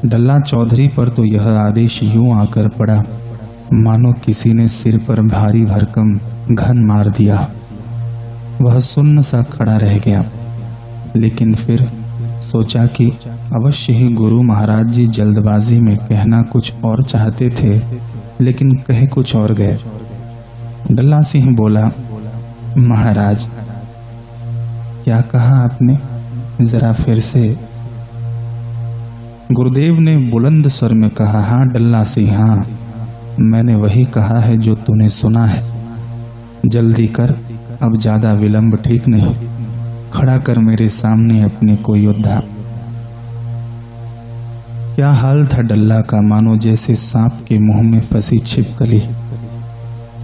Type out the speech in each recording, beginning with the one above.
डल्ला चौधरी पर तो यह आदेश यूं आकर पड़ा मानो किसी ने सिर पर भारी भरकम घन मार दिया। वह सुन्न सा खड़ा रह गया, लेकिन फिर सोचा कि अवश्य ही गुरु महाराज जी जल्दबाजी में कहना कुछ और चाहते थे, लेकिन कहे कुछ और गए। डल्ला सिंह बोला, महाराज क्या कहा आपने, जरा फिर से। गुरुदेव ने बुलंद स्वर में कहा, हाँ डल्ला सिंह, हाँ मैंने वही कहा है जो तूने सुना है। जल्दी कर, अब ज्यादा विलंब ठीक नहीं। खड़ा कर मेरे सामने अपने को योद्धा। क्या हाल था डल्ला का, मानो जैसे सांप के मुंह में फंसी छिपकली।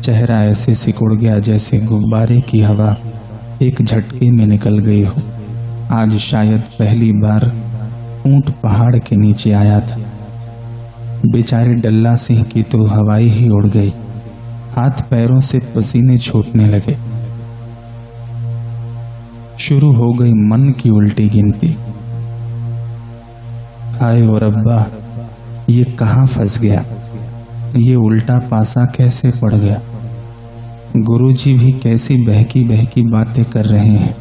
चेहरा ऐसे सिकुड़ गया जैसे गुब्बारे की हवा एक झटके में निकल गई हो। आज शायद पहली बार ऊंट पहाड़ के नीचे आया था। बेचारे डल्ला सिंह की तो हवाई ही उड़ गई, हाथ पैरों से पसीने छूटने लगे। शुरू हो गई मन की उल्टी गिनती। हाय और रब्बा, ये कहाँ फंस गया, ये उल्टा पासा कैसे पड़ गया। गुरुजी भी कैसी बहकी बहकी बातें कर रहे हैं,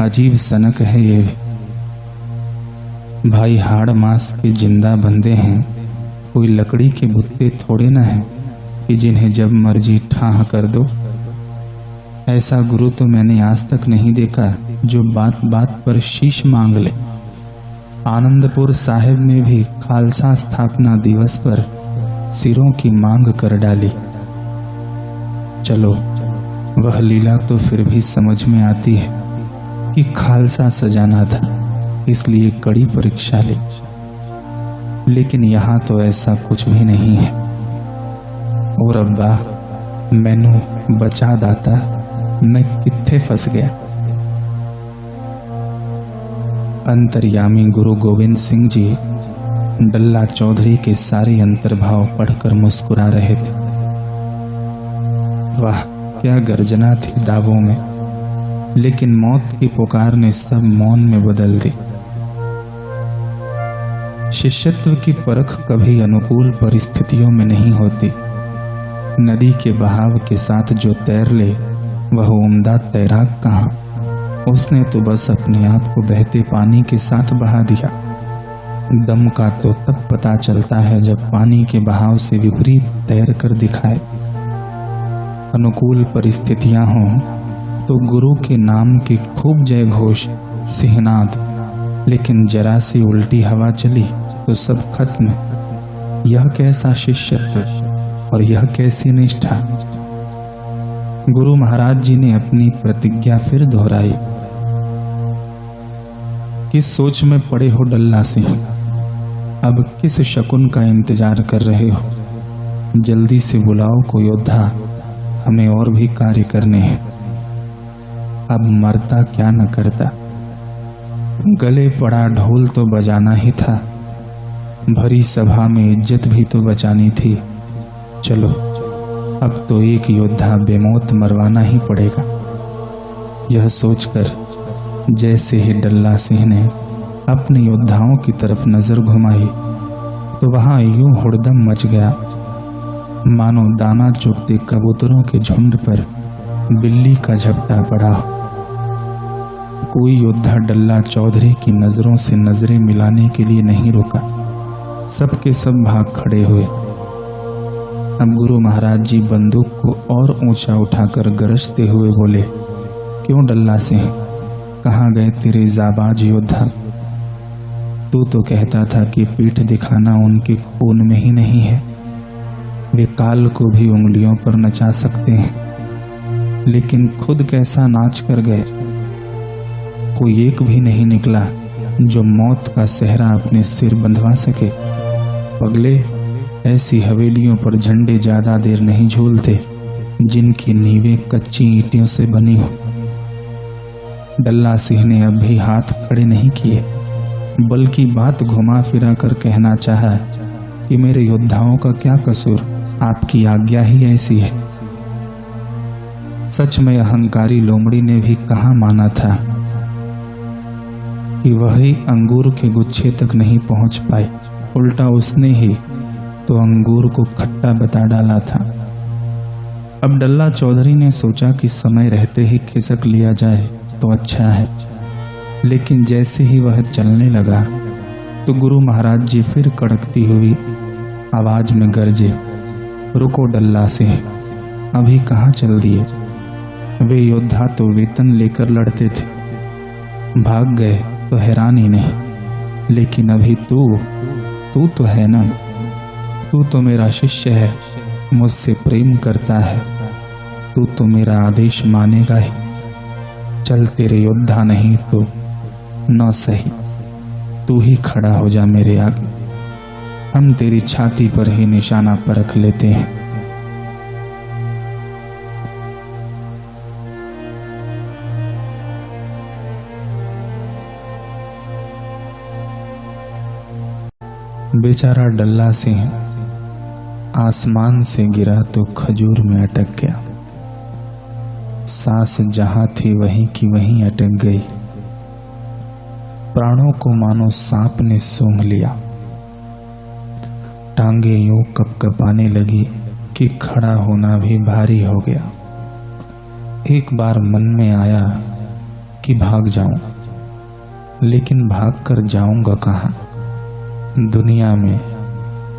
अजीब सनक है ये। भाई हाड़ मांस के जिंदा बंदे हैं, कोई लकड़ी के बुत्ते थोड़े न हैं कि जिन्हें जब मर्जी ठाह कर दो। ऐसा गुरु तो मैंने आज तक नहीं देखा जो बात बात पर शीश मांग ले। आनंदपुर साहिब में भी खालसा स्थापना दिवस पर सिरों की मांग कर डाली। चलो, वह लीला तो फिर भी समझ में आती है कि खालसा सजाना था, इसलिए कड़ी परीक्षा ली। लेकिन यहाँ तो ऐसा कुछ भी नहीं है। और अब्बा, मैनू बचा दाता, मैं कित्थे फंस गया। अंतर्यामी गुरु गोविंद सिंह जी डल्ला चौधरी के सारे अंतर्भाव पढ़कर मुस्कुरा रहे थे। वाह, क्या गर्जना थी दावों में, लेकिन मौत की पुकार ने सब मौन में बदल दी। शिष्यत्व की परख कभी अनुकूल परिस्थितियों में नहीं होती। नदी के बहाव के साथ जो तैर ले वह उम्दा तैराक कहाँ। उसने तो बस अपने आप को बहते पानी के साथ बहा दिया। दम का तो तब पता चलता है जब पानी के बहाव से विपरीत तैर कर दिखाए। अनुकूल परिस्थितियां हों तो गुरु के नाम की खूब जय घोष, सिहनाद, लेकिन जरा सी उल्टी हवा चली तो सब खत्म। यह कैसा शिष्यत्व और यह कैसी निष्ठा। गुरु महाराज जी ने अपनी प्रतिज्ञा फिर दोहराई। किस सोच में पड़े हो डल्ला सिंह, अब किस शकुन का इंतजार कर रहे हो। जल्दी से बुलाओ को योद्धा, हमें और भी कार्य करने हैं। अब मरता क्या न करता, गले पड़ा ढोल तो बजाना ही था, भरी सभा में इज्जत भी तो बचानी थी। चलो, अब तो एक योद्धा बेमौत मरवाना ही पड़ेगा। यह सोचकर जैसे ही डल्ला सिंह ने अपने योद्धाओं की तरफ नजर घुमाई तो वहां यूं हुड़दम मच गया मानो दाना चुगते कबूतरों के झुंड पर बिल्ली का झपटा पड़ा। कोई योद्धा डल्ला चौधरी की नजरों से नजरें मिलाने के लिए नहीं रुका, सबके सब भाग खड़े हुए। अब गुरु महाराज जी बंदूक को और ऊंचा उठाकर गरजते हुए बोले, क्यों डल्ला सिंह, कहाँ गए तेरे जाबाज योद्धा। तू तो कहता था कि पीठ दिखाना उनके खून में ही नहीं है, वे काल को भी उंगलियों पर नचा सकते हैं, लेकिन खुद कैसा नाच कर गए। कोई एक भी नहीं निकला जो मौत का सेहरा अपने सिर बंधवा सके। पगले, ऐसी हवेलियों पर झंडे ज्यादा देर नहीं झूलते जिनकी नींवें कच्ची ईंटों से बनी हो। डल्ला सिंह ने अब भी हाथ खड़े नहीं किए, बल्कि बात घुमा फिरा कर कहना चाहा कि मेरे योद्धाओं का क्या कसूर, आपकी आज्ञा ही ऐसी है। सच में अहंकारी लोमड़ी ने भी कहाँ माना था कि वही अंगूर के गुच्छे तक नहीं पहुंच पाए उल्टा उसने ही तो अंगूर को खट्टा बता डाला था। अब डल्ला चौधरी ने सोचा कि समय रहते ही खिसक लिया जाए तो अच्छा है, लेकिन जैसे ही वह चलने लगा तो गुरु महाराज जी फिर कड़कती हुई आवाज में गरजे, रुको डल्ला से, अभी कहाँ चल दिए? वे योद्धा तो वेतन लेकर लड़ते थे, भाग गए तो हैरान ही नहीं, लेकिन अभी तू तो है ना, तू तो मेरा शिष्य है, मुझसे प्रेम करता है, तू तो मेरा आदेश मानेगा ही। चल, तेरे योद्धा नहीं तो न सही, तू ही खड़ा हो जा मेरे आगे, हम तेरी छाती पर ही निशाना परख लेते हैं। बेचारा डल्ला सिंह आसमान से गिरा तो खजूर में अटक गया। सांस जहां थी वहीं की वहीं अटक गई। प्राणों को मानो सांप ने सूंघ लिया। टांगे यूं कपकपाने लगी कि खड़ा होना भी भारी हो गया। एक बार मन में आया कि भाग जाऊं, लेकिन भाग कर जाऊंगा कहां? दुनिया में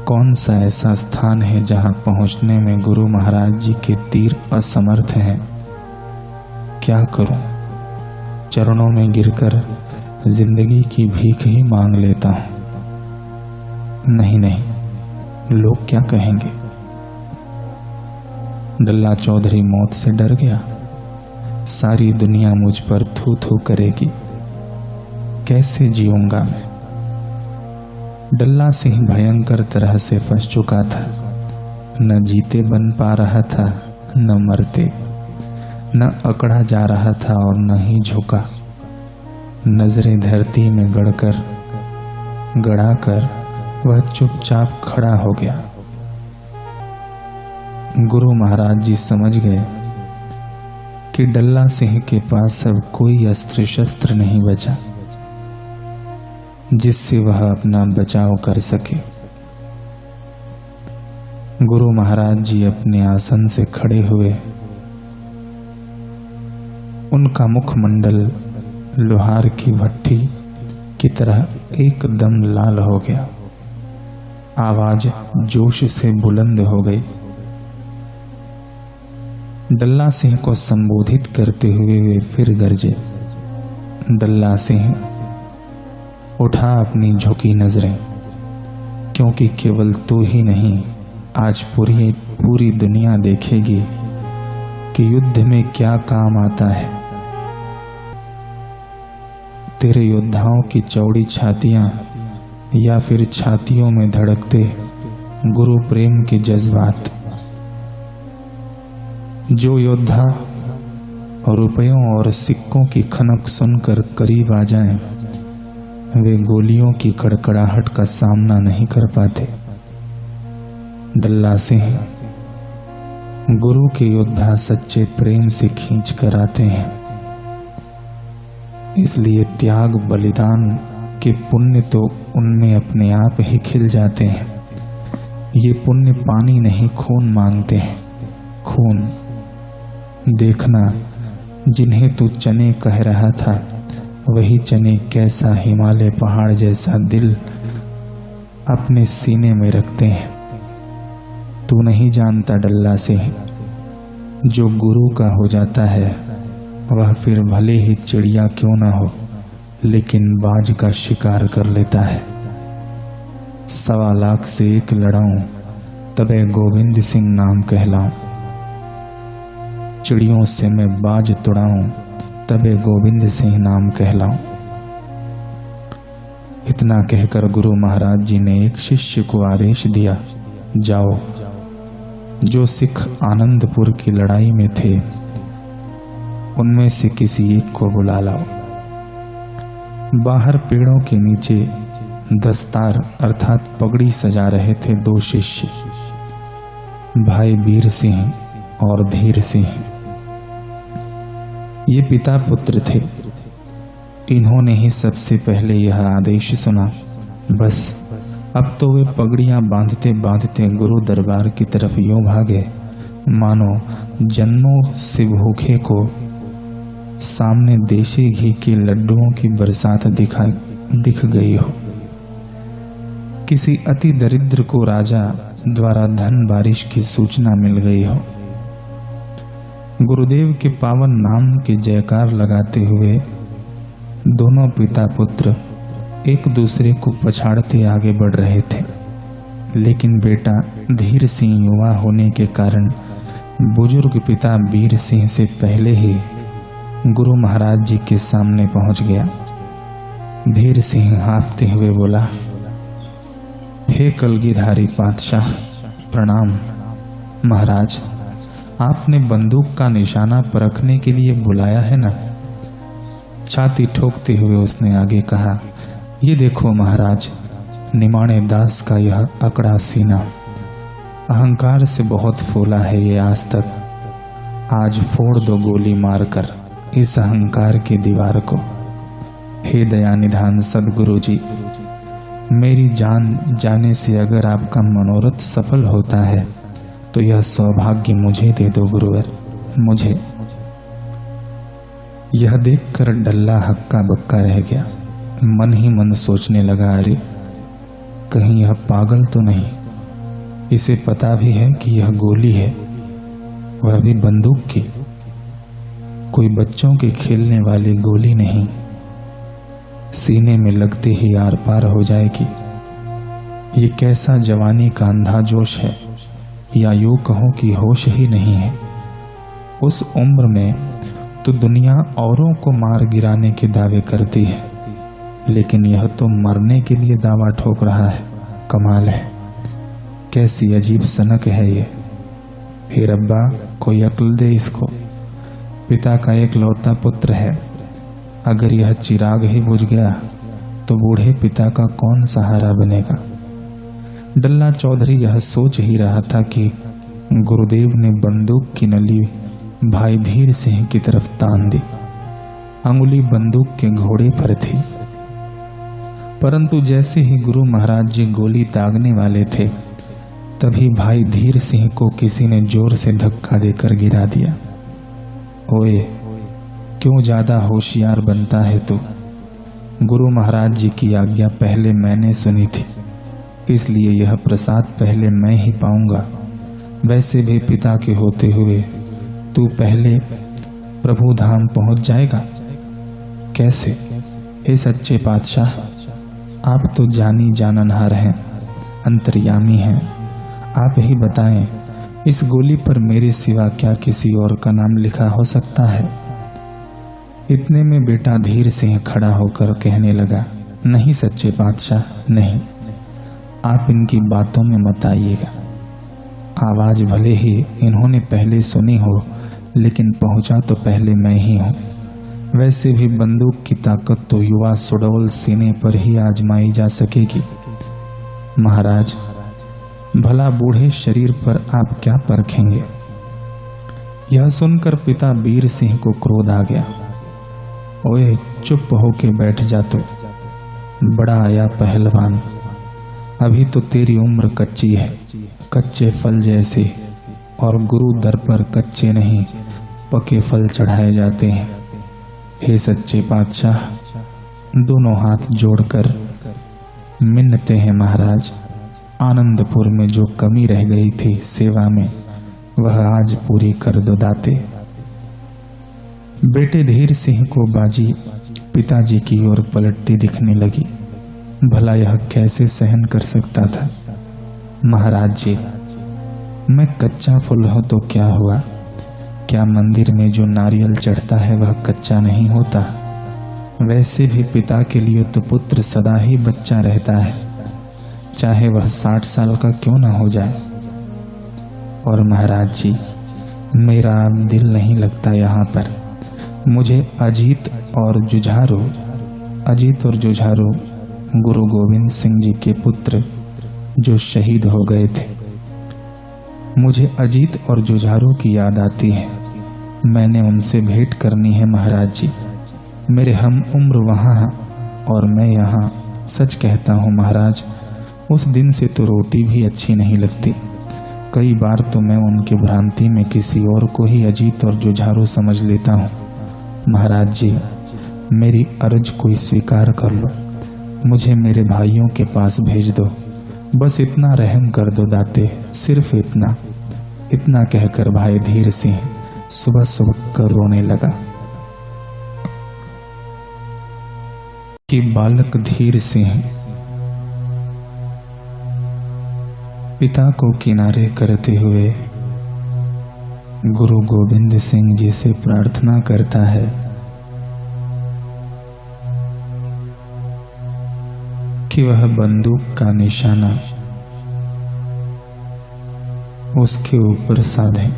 कौन सा ऐसा स्थान है जहां पहुंचने में गुरु महाराज जी के तीर असमर्थ हैं? क्या करूं? चरणों में गिरकर जिंदगी की भीख ही मांग लेता हूं। नहीं, लोग क्या कहेंगे? डल्ला चौधरी मौत से डर गया। सारी दुनिया मुझ पर थू थू करेगी, कैसे जीऊंगा मैं? डल्ला सिंह भयंकर तरह से फंस चुका था। न जीते बन पा रहा था, न मरते, न अकड़ा जा रहा था और न ही झुका। नजरें धरती में गड़ाकर वह चुपचाप खड़ा हो गया। गुरु महाराज जी समझ गए कि डल्ला सिंह के पास अब कोई अस्त्र शस्त्र नहीं बचा जिससे वह अपना बचाव कर सके। गुरु महाराज जी अपने आसन से खड़े हुए। उनका मुखमंडल लोहार की भट्ठी की तरह एकदम लाल हो गया। आवाज जोश से बुलंद हो गई। डल्ला सिंह को संबोधित करते हुए वे फिर गरजे, डल्ला सिंह, उठा अपनी झुकी नजरें, क्योंकि केवल तू ही नहीं, आज पूरी दुनिया देखेगी कि युद्ध में क्या काम आता है। तेरे योद्धाओं की चौड़ी छातियां या फिर छातियों में धड़कते गुरु प्रेम के जज्बात। जो योद्धा रुपयों और सिक्कों की खनक सुनकर करीब आ जाएं, वे गोलियों की कड़कड़ाहट का सामना नहीं कर पाते। डल्ला सिंह, गुरु के योद्धा सच्चे प्रेम से खींच कर आते हैं, इसलिए त्याग बलिदान के पुण्य तो उनमें अपने आप ही खिल जाते हैं। ये पुण्य पानी नहीं, खून मांगते हैं। खून देखना, जिन्हें तू चने कह रहा था, वही चने कैसा हिमालय पहाड़ जैसा दिल अपने सीने में रखते हैं। तू नहीं जानता डल्ला से, जो गुरु का हो जाता है वह फिर भले ही चिड़िया क्यों ना हो, लेकिन बाज का शिकार कर लेता है। 1.25 लाख से एक लड़ाऊं तबे गोविंद सिंह नाम कहलाऊं। चिड़ियों से मैं बाज तुड़ाऊं तबे गोविंद सिंह नाम कहलाऊं। इतना कहकर गुरु महाराज जी ने एक शिष्य को आदेश दिया, जाओ, जो सिख आनंदपुर की लड़ाई में थे उनमें से किसी एक को बुला लाओ। बाहर पेड़ों के नीचे दस्तार अर्थात पगड़ी सजा रहे थे 2 शिष्य, भाई वीर सिंह और धीर सिंह। ये पिता पुत्र थे। इन्होंने ही सबसे पहले यह आदेश सुना, बस अब तो वे पगड़ियां बांधते बांधते गुरु दरबार की तरफ यूं भागे मानो जन्मों से भूखे को सामने देशी घी के लड्डुओं की बरसात दिख गई हो। किसी अति दरिद्र को राजा द्वारा धन बारिश की सूचना मिल गई हो। गुरुदेव के पावन नाम के जयकार लगाते हुए दोनों पिता पुत्र एक दूसरे को पछाड़ते आगे बढ़ रहे थे, लेकिन बेटा धीर सिंह युवा होने के कारण बुजुर्ग पिता वीर सिंह से पहले ही गुरु महाराज जी के सामने पहुंच गया। धीर सिंह हांफते हुए बोला, हे कलगीधारी पातशाह, प्रणाम। महाराज, आपने बंदूक का निशाना परखने के लिए बुलाया है ना? छाती ठोकते हुए उसने आगे कहा, ये देखो महाराज, निमाणे दास का यह अकड़ा सीना अहंकार से बहुत फूला है ये आज तक। आज फोड़ दो गोली मारकर इस अहंकार की दीवार को। हे दया निधान सद्गुरु जी, मेरी जान जाने से अगर आपका मनोरथ सफल होता है तो यह सौभाग्य मुझे दे दो गुरुवर, मुझे। यह देखकर डल्ला हक्का बक्का रह गया। मन ही मन सोचने लगा, अरे कहीं यह पागल तो नहीं? इसे पता भी है कि यह गोली है, वह भी बंदूक की, कोई बच्चों के खेलने वाली गोली नहीं, सीने में लगते ही आर पार हो जाएगी। ये कैसा जवानी का अंधा जोश है, या यूं कहो कि होश ही नहीं है। उस उम्र में तो दुनिया औरों को मार गिराने के दावे करती है, लेकिन यह तो मरने के लिए दावा ठोक रहा है। कमाल है, कैसी अजीब सनक है ये। हे रब्बा, कोई अक्ल दे इसको। पिता का एक लौता पुत्र है, अगर यह चिराग ही बुझ गया तो बूढ़े पिता का कौन सहारा बनेगा? डल्ला चौधरी यह सोच ही रहा था कि गुरुदेव ने बंदूक की नली भाई धीर सिंह की तरफ तान दी। अंगुली बंदूक के घोड़े पर थी, परंतु जैसे ही गुरु महाराज जी गोली दागने वाले थे, तभी भाई धीर सिंह को किसी ने जोर से धक्का देकर गिरा दिया। ओए, क्यों ज्यादा होशियार बनता है तू? गुरु महाराज जी की आज्ञा पहले मैंने सुनी थी, इसलिए यह प्रसाद पहले मैं ही पाऊंगा। वैसे भी पिता के होते हुए तू पहले प्रभु धाम पहुंच जाएगा। कैसे? हे सच्चे पातशाह, आप तो जानी जाननहार हैं, अंतर्यामी हैं। आप ही बताएं, इस गोली पर मेरे सिवा क्या किसी और का नाम लिखा हो सकता है? इतने में बेटा धीर सिंह खड़ा होकर कहने लगा, नहीं सच्चे पातशाह, नहीं, आप इनकी बातों में मत आइएगा। आवाज भले ही इन्होंने पहले सुनी हो, लेकिन पहुंचा तो पहले मैं ही हूं। वैसे भी बंदूक की ताकत तो युवा सुडौल सीने पर ही आजमाई जा सकेगी। महाराज, भला बूढ़े शरीर पर आप क्या परखेंगे? यह सुनकर पिता वीर सिंह को क्रोध आ गया। ओए, चुप होके बैठ जा तो, बड़ा आया पहलवान। अभी तो तेरी उम्र कच्ची है, कच्चे फल जैसे, और गुरु दर पर कच्चे नहीं पके फल चढ़ाए जाते हैं। हे सच्चे पातशाह, दोनों हाथ जोड़कर मिन्नते हैं महाराज। आनंदपुर में जो कमी रह गई थी सेवा में, वह आज पूरी कर दो दाते। बेटे धीर सिंह को बाजी पिताजी की ओर पलटती दिखने लगी। भला यह कैसे सहन कर सकता था? महाराज जी, मैं कच्चा फूल हो तो क्या हुआ? क्या मंदिर में जो नारियल चढ़ता है वह कच्चा नहीं होता? वैसे भी पिता के लिए तो पुत्र सदा ही बच्चा रहता है, चाहे वह 60 साल का क्यों ना हो जाए। और महाराज जी, मेरा अब दिल नहीं लगता यहाँ पर। मुझे अजीत और जुझारू गुरु गोविंद सिंह जी के पुत्र जो शहीद हो गए थे, मुझे अजीत और जुझारू की याद आती है। मैंने उनसे भेंट करनी है महाराज जी। मेरे हम उम्र वहाँ और मैं यहाँ। सच कहता हूँ महाराज, उस दिन से तो रोटी भी अच्छी नहीं लगती। कई बार तो मैं उनकी भ्रांति में किसी और को ही अजीत और जुझारू समझ लेता हूँ। महाराज जी, मेरी अर्ज को स्वीकार कर लो, मुझे मेरे भाइयों के पास भेज दो। बस इतना रहम कर दो दाते, सिर्फ इतना। इतना कहकर भाई धीर सिंह सुबह सुबह कर रोने लगा कि बालक धीर सिंह पिता को किनारे करते हुए गुरु गोविंद सिंह जी से प्रार्थना करता है कि वह बंदूक का निशाना उसके ऊपर साधे।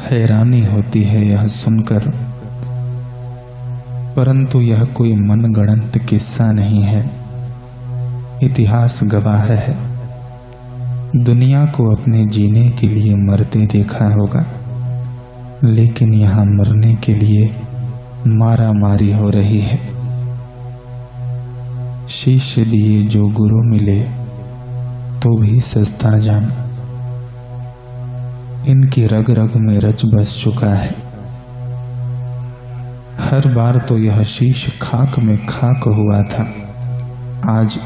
हैरानी होती है यह सुनकर, परंतु यह कोई मनगढ़ंत किस्सा नहीं है। इतिहास गवाह है। दुनिया को अपने जीने के लिए मरते देखा होगा, लेकिन यहाँ मरने के लिए मारा मारी हो रही है। शीश दिए जो गुरु मिले तो भी सस्ता जान, इनकी रग रग में रच बस चुका है। हर बार तो यह शीश खाक में खाक हुआ था, आज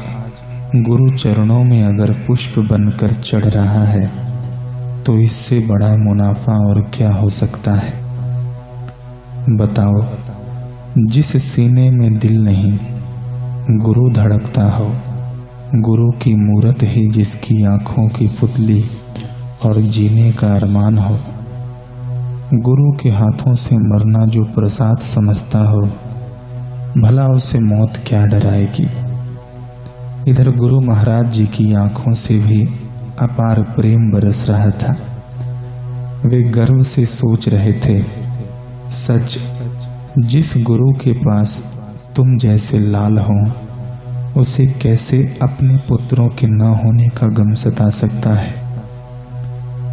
गुरु चरणों में अगर पुष्प बनकर चढ़ रहा है तो इससे बड़ा मुनाफा और क्या हो सकता है। बताओ, जिस सीने में दिल नहीं गुरु धड़कता हो, गुरु की मूरत ही जिसकी आंखों की पुतली और जीने का अरमान हो, गुरु के हाथों से मरना जो प्रसाद समझता हो, भला उसे मौत क्या डराएगी। इधर गुरु महाराज जी की आंखों से भी अपार प्रेम बरस रहा था। वे गर्व से सोच रहे थे, सच, जिस गुरु के पास तुम जैसे लाल हो, उसे कैसे अपने पुत्रों के न होने का गम सता सकता है।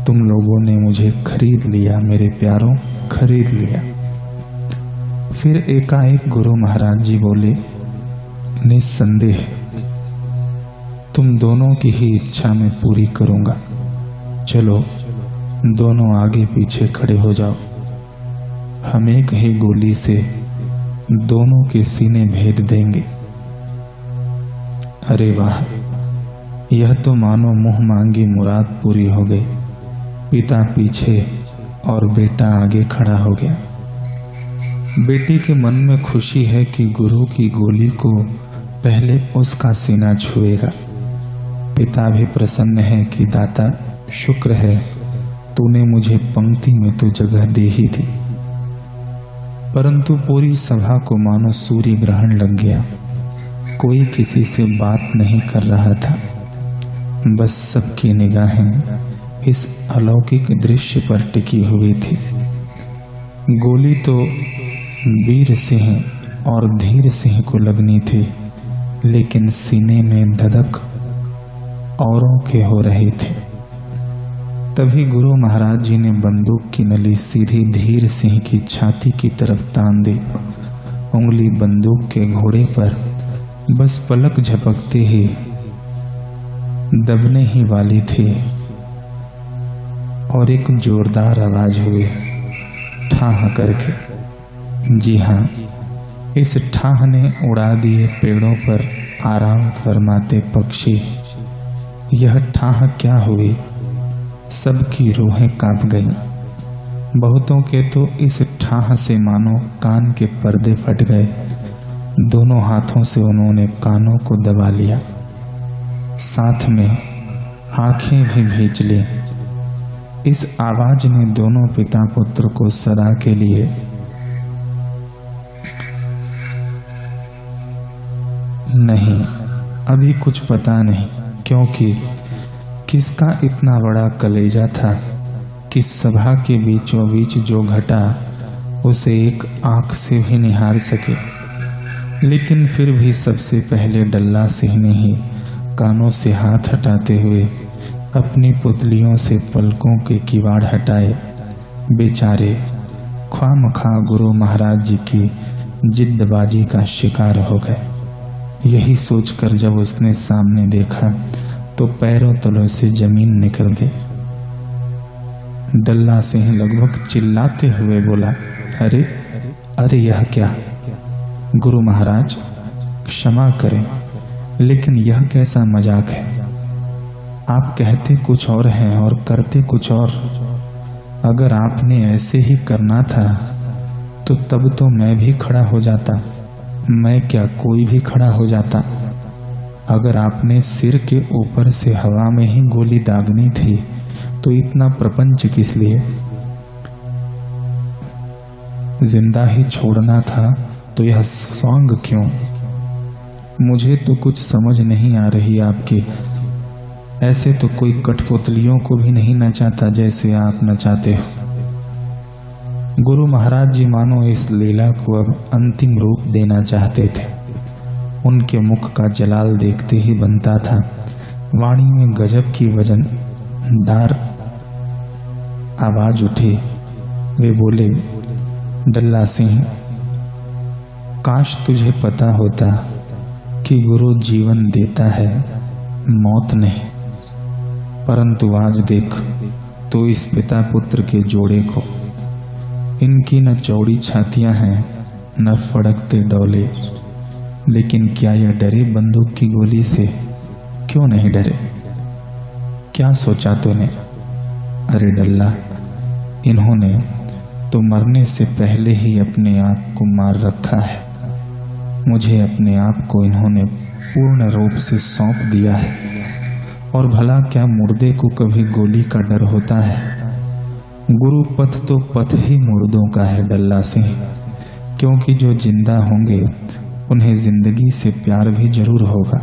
तुम लोगों ने मुझे खरीद लिया मेरे प्यारों, खरीद लिया। फिर एकाएक गुरु महाराज जी बोले, निस्संदेह तुम दोनों की ही इच्छा मैं पूरी करूंगा। चलो दोनों आगे पीछे खड़े हो जाओ, हम एक ही गोली से दोनों के सीने भेद देंगे। अरे वाह, यह तो मानो मुंह मांगी मुराद पूरी हो गई। पिता पीछे और बेटा आगे खड़ा हो गया। बेटी के मन में खुशी है कि गुरु की गोली को पहले उसका सीना छुएगा। पिता भी प्रसन्न है कि दाता शुक्र है, तूने मुझे पंक्ति में तो जगह दे ही दी। परंतु पूरी सभा को मानो सूर्य ग्रहण लग गया। कोई किसी से बात नहीं कर रहा था, बस सबकी निगाहें इस अलौकिक दृश्य पर टिकी हुई थी। गोली तो वीर सिंह और धीर सिंह को लगनी थी, लेकिन सीने में धधक औरों के हो रही थी। तभी गुरु महाराज जी ने बंदूक की नली सीधी धीर सिंह की छाती की तरफ तान दी। उंगली बंदूक के घोड़े पर बस पलक झपकते ही दबने ही वाली थी और एक जोरदार आवाज हुई, ठाह करके। जी हाँ, इस ठाह ने उड़ा दिए पेड़ों पर आराम फरमाते पक्षी। यह ठाह क्या हुई, सबकी रूहें कांप गईं। बहुतों के तो इस ठाह से मानो कान के पर्दे फट गए। दोनों हाथों से उन्होंने कानों को दबा लिया, साथ में आंखें भी भींच ली। इस आवाज ने दोनों पिता पुत्र को सदा के लिए नहीं, अभी कुछ पता नहीं, क्योंकि किसका इतना बड़ा कलेजा था कि सभा के बीचों बीच जो घटा उसे एक आंख से भी निहार सके। लेकिन फिर भी सबसे पहले डल्ला सिंह ने ही कानों से हाथ हटाते हुए अपनी पुतलियों से पलकों के किवाड़ हटाए। बेचारे ख्वामखा गुरु महाराज जी की जिद्दबाजी का शिकार हो गए। यही सोचकर जब उसने सामने देखा तो पैरों तलों से जमीन निकल गई। डल्ला सिंह लगभग चिल्लाते हुए बोला, अरे अरे यह क्या? गुरु महाराज क्षमा करें, लेकिन यह कैसा मजाक है? आप कहते कुछ और हैं और करते कुछ और। अगर आपने ऐसे ही करना था तो तब तो मैं भी खड़ा हो जाता। मैं क्या, कोई भी खड़ा हो जाता। अगर आपने सिर के ऊपर से हवा में ही गोली दागनी थी तो इतना प्रपंच किस लिए? जिंदा ही छोड़ना था तो यह सॉन्ग क्यों? मुझे तो कुछ समझ नहीं आ रही आपकी। ऐसे तो कोई कठपुतलियों को भी नहीं नचाता जैसे आप नचाते हो। गुरु महाराज जी मानो इस लीला को अब अंतिम रूप देना चाहते थे। उनके मुख का जलाल देखते ही बनता था। वाणी में गजब की वजनदार आवाज उठी। वे बोले, डल्ला सिंह, काश तुझे पता होता कि गुरु जीवन देता है, मौत नहीं। परंतु आज देख तो इस पिता पुत्र के जोड़े को। इनकी न चौड़ी छातियां हैं न फड़कते डोले, लेकिन क्या यह डरे बंदूक की गोली से? क्यों नहीं डरे? क्या सोचा तूने? अरे डल्ला, इन्होंने तो मरने से पहले ही अपने आप को मार रखा है। मुझे अपने आप को इन्होंने पूर्ण रूप से सौंप दिया है। और भला क्या मुर्दे को कभी गोली का डर होता है? गुरु पथ तो पथ ही मुर्दों का है डल्ला सिंह, क्योंकि जो जिंदा होंगे उन्हें जिंदगी से प्यार भी जरूर होगा।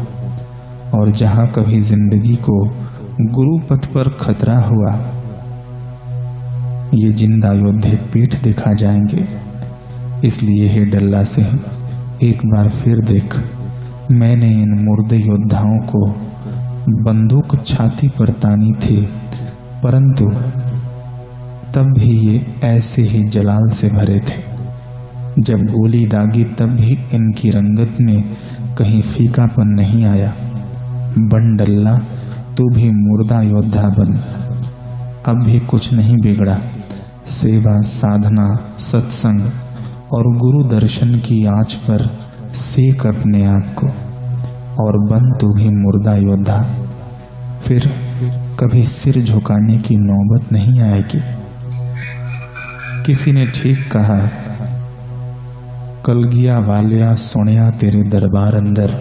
और जहां कभी जिंदगी को गुरु पथ पर खतरा हुआ, ये जिंदा योद्धे पीठ दिखा जाएंगे। इसलिए हे डल्ला सिंह, एक बार फिर देख, मैंने इन मुर्दे योद्धाओं को बंदूक छाती पर तानी थी, परंतु तब भी ये ऐसे ही जलाल से भरे थे। जब गोली दागी तब भी इनकी रंगत में कहीं फीकापन नहीं आया। बन डल्ला, तू भी मुर्दा योद्धा बन। अब भी कुछ नहीं बिगड़ा। सेवा, साधना, सत्संग और गुरु दर्शन की आंच पर सेक अपने आप को और बन तू भी मुर्दा योद्धा। फिर कभी सिर झुकाने की नौबत नहीं आएगी। किसी ने ठीक कहा, कलगिया वालिया सुनिया तेरे दरबार अंदर,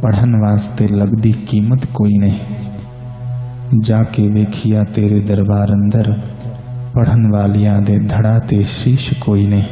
पढ़न वास्ते लगदी कीमत कोई नहीं। जाके वेखिया तेरे दरबार अंदर, पढ़न वालिया दे धड़ा ते शीश कोई नहीं।